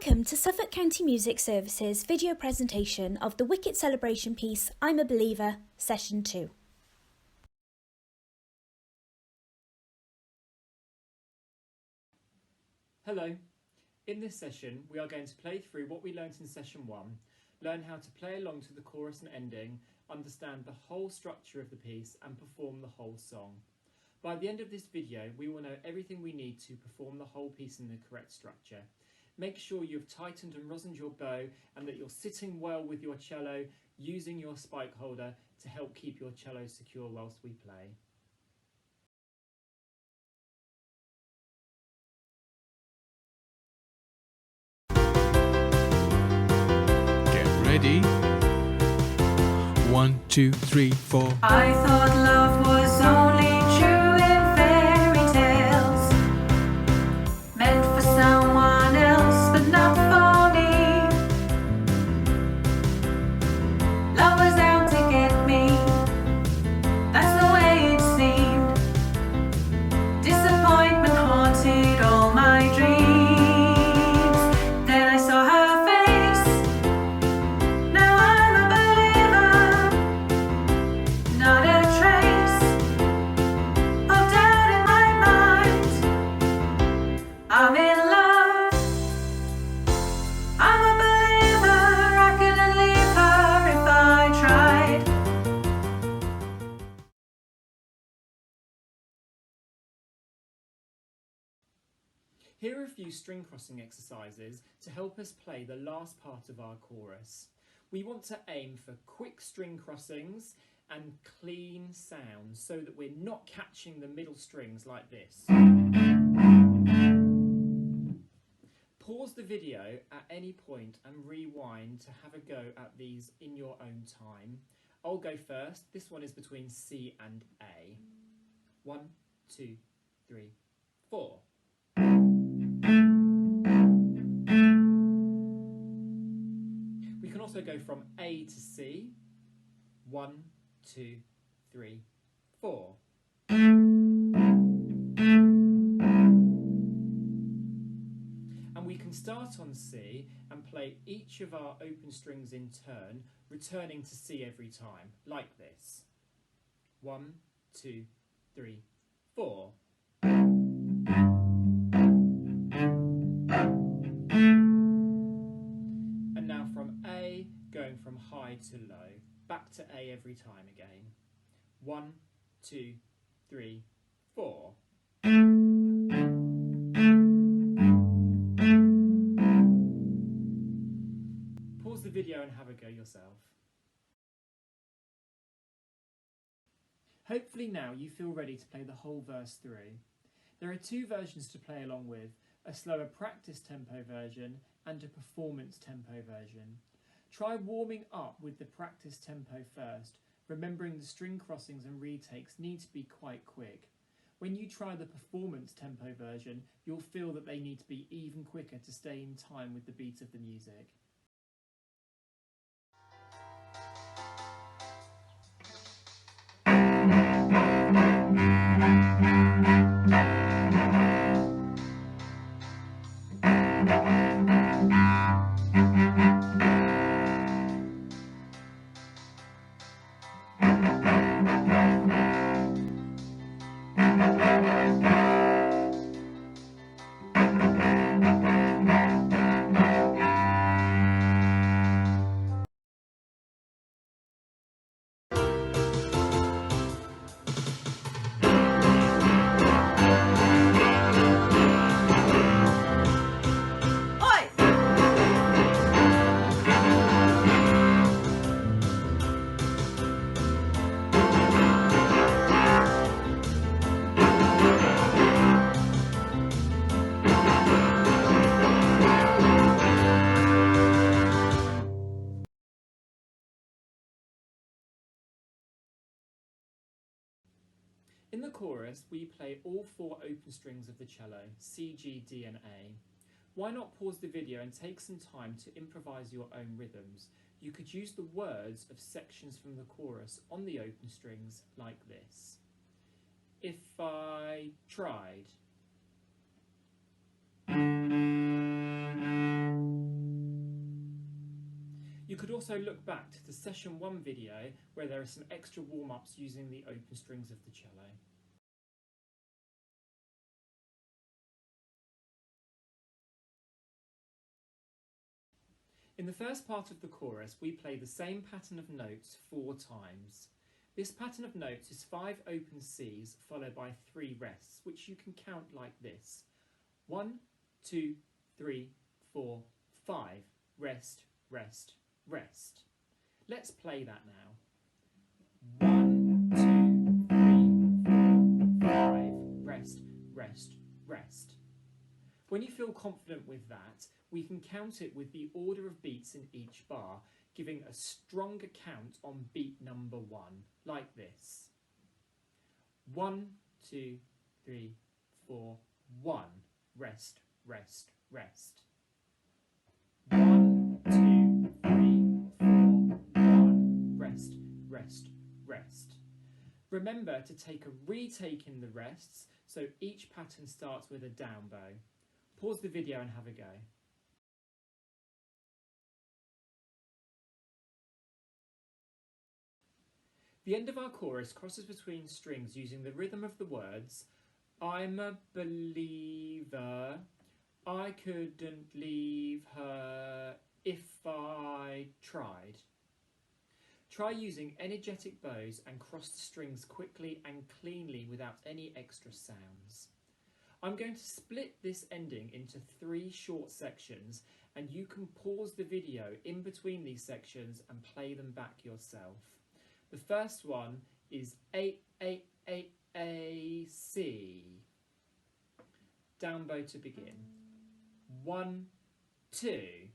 Welcome to Suffolk County Music Service's video presentation of the Wicket celebration piece I'm a Believer, Session 2. Hello. In this session we are going to play through what we learnt in Session 1, learn how to play along to the chorus and ending, understand the whole structure of the piece and perform the whole song. By the end of this video we will know everything we need to perform the whole piece in the correct structure. Make sure you've tightened and rosined your bow and that you're sitting well with your cello, using your spike holder to help keep your cello secure whilst we play. Get ready. 1, 2, 3, 4. I thought love was only true in fairy tales, meant for someone else but not for me. Love was out to get me, that's the way it seemed. Disappointment haunted all my dreams. Then I saw her face, now I'm a believer. Not a trace of doubt in my mind. I'm in love, I'm a believer. I couldn't leave her if I tried. Here are a few string crossing exercises to help us play the last part of our chorus. We want to aim for quick string crossings and clean sounds so that we're not catching the middle strings like this. Pause the video at any point and rewind to have a go at these in your own time. I'll go first. This one is between C and A. 1, 2, 3, 4. We can also go from A to C. 1, 2, 3, 4. And we can start on C and play each of our open strings in turn, returning to C every time, like this. 1, 2, 3, 4. And now from A, going from high to low, back to A every time again. 1, 2, 3, 4. Pause the video and have a go yourself. Hopefully now you feel ready to play the whole verse through. There are two versions to play along with, a slower practice tempo version and a performance tempo version. Try warming up with the practice tempo first, remembering the string crossings and retakes need to be quite quick. When you try the performance tempo version, you'll feel that they need to be even quicker to stay in time with the beat of the music. In the chorus, we play all 4 open strings of the cello, C, G, D and A. Why not pause the video and take some time to improvise your own rhythms? You could use the words of sections from the chorus on the open strings like this. If I tried. You could also look back to the session 1 video where there are some extra warm-ups using the open strings of the cello. In the first part of the chorus, we play the same pattern of notes 4 times. This pattern of notes is 5 open Cs followed by 3 rests, which you can count like this. 1, 2, 3, 4, 5. Rest, rest, rest. Let's play that now. 1, 2, 3, 4, 5. Rest, rest, rest. When you feel confident with that, we can count it with the order of beats in each bar, giving a stronger count on beat number 1, like this. 1, 2, 3, 4, 1. Rest, rest, rest. 1, 2, 3, 4, 1. Rest, rest, rest. Remember to take a retake in the rests, so each pattern starts with a down bow. Pause the video and have a go. The end of our chorus crosses between strings using the rhythm of the words I'm a believer, I couldn't leave her if I tried. Try using energetic bows and cross the strings quickly and cleanly without any extra sounds. I'm going to split this ending into 3 short sections, and you can pause the video in between these sections and play them back yourself. The first one is A, C. Down bow to begin. 1, 2.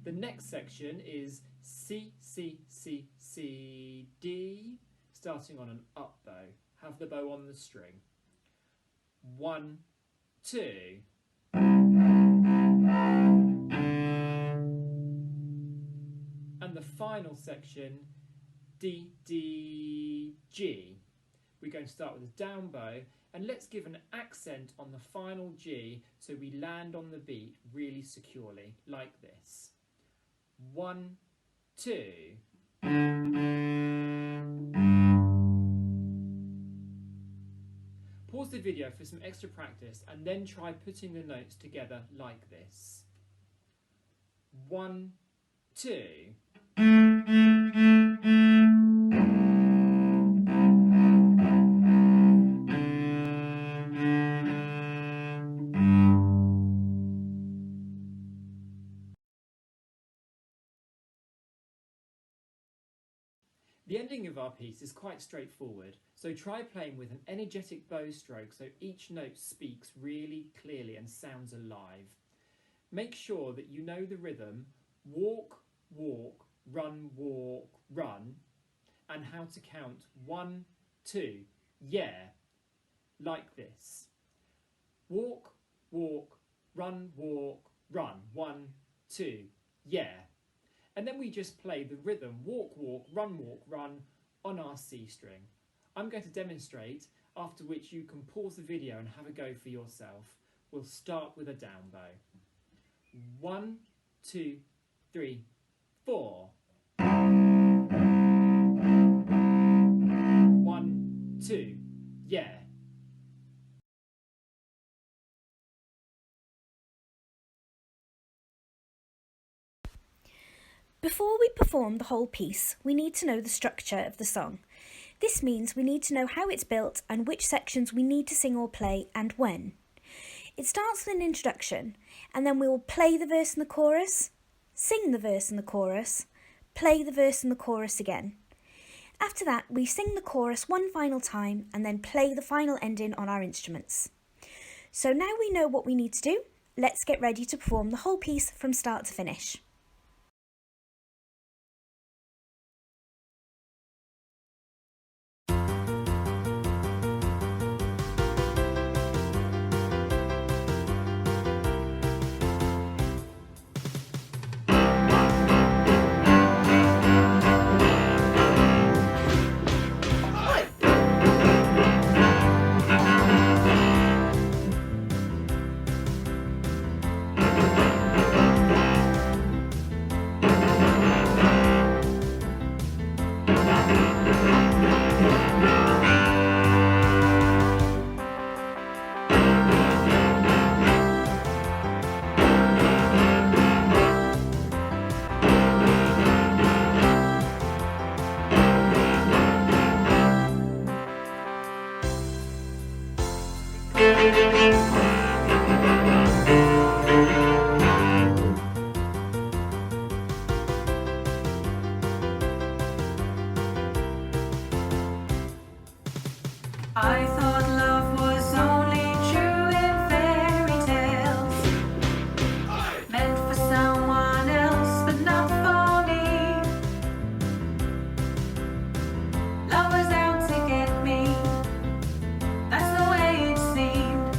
The next section is C, C, C, C, D, starting on an up bow. Have the bow on the string. 1, 2. And the final section, D, D, G. We're going to start with a down bow, and let's give an accent on the final G so we land on the beat really securely, like this. 1, 2. Pause the video for some extra practice and then try putting the notes together like this. 1, 2. The ending of our piece is quite straightforward, so try playing with an energetic bow stroke so each note speaks really clearly and sounds alive. Make sure that you know the rhythm, walk, walk, run, walk, run, and how to count 1, 2, yeah, like this. Walk, walk, run, 1, 2, yeah. And then we just play the rhythm, walk, walk, run, on our C string. I'm going to demonstrate, after which you can pause the video and have a go for yourself. We'll start with a down bow. 1, 2, 3, 4. 1, 2, yeah. Before we perform the whole piece, we need to know the structure of the song. This means we need to know how it's built and which sections we need to sing or play and when. It starts with an introduction, and then we will play the verse and the chorus, sing the verse and the chorus, play the verse and the chorus again. After that, we sing the chorus one final time and then play the final ending on our instruments. So now we know what we need to do, let's get ready to perform the whole piece from start to finish. I thought love was only true in fairy tales, meant for someone else, but not for me. Love was out to get me, that's the way it seemed.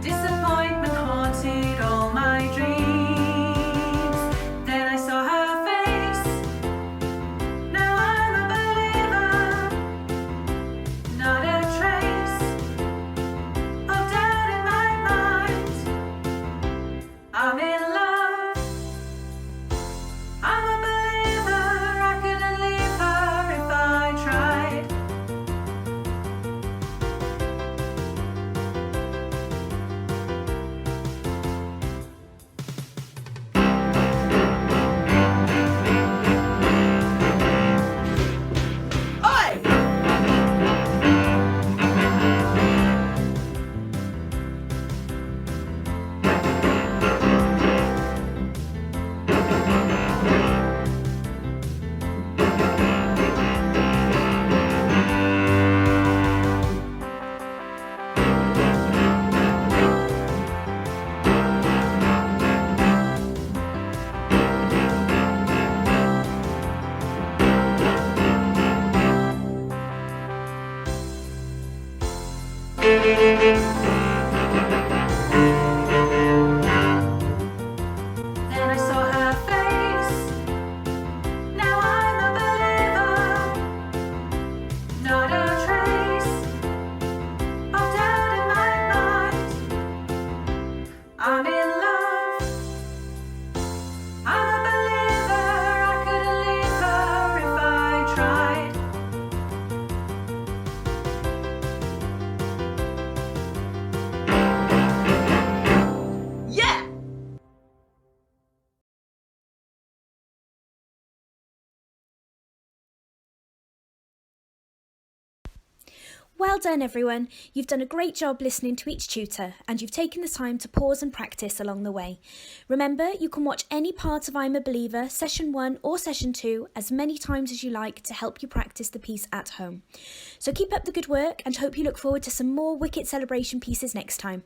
Disappointment haunted all my dreams. Then I saw her face, now I'm a believer. Not a trace of doubt in my mind. I'm in love, I'm a believer. I couldn't leave her if I tried. Then I saw her face, now I'm a believer. Not a trace of doubt in my mind. I'm in love, I'm a believer. I couldn't leave her if I tried. Yeah! Well done, everyone. You've done a great job listening to each tutor, and you've taken the time to pause and practice along the way. Remember, you can watch any part of I'm a Believer, Session 1 or Session 2, as many times as you like to help you practice the piece at home. So keep up the good work, and hope you look forward to some more Wicket celebration pieces next time.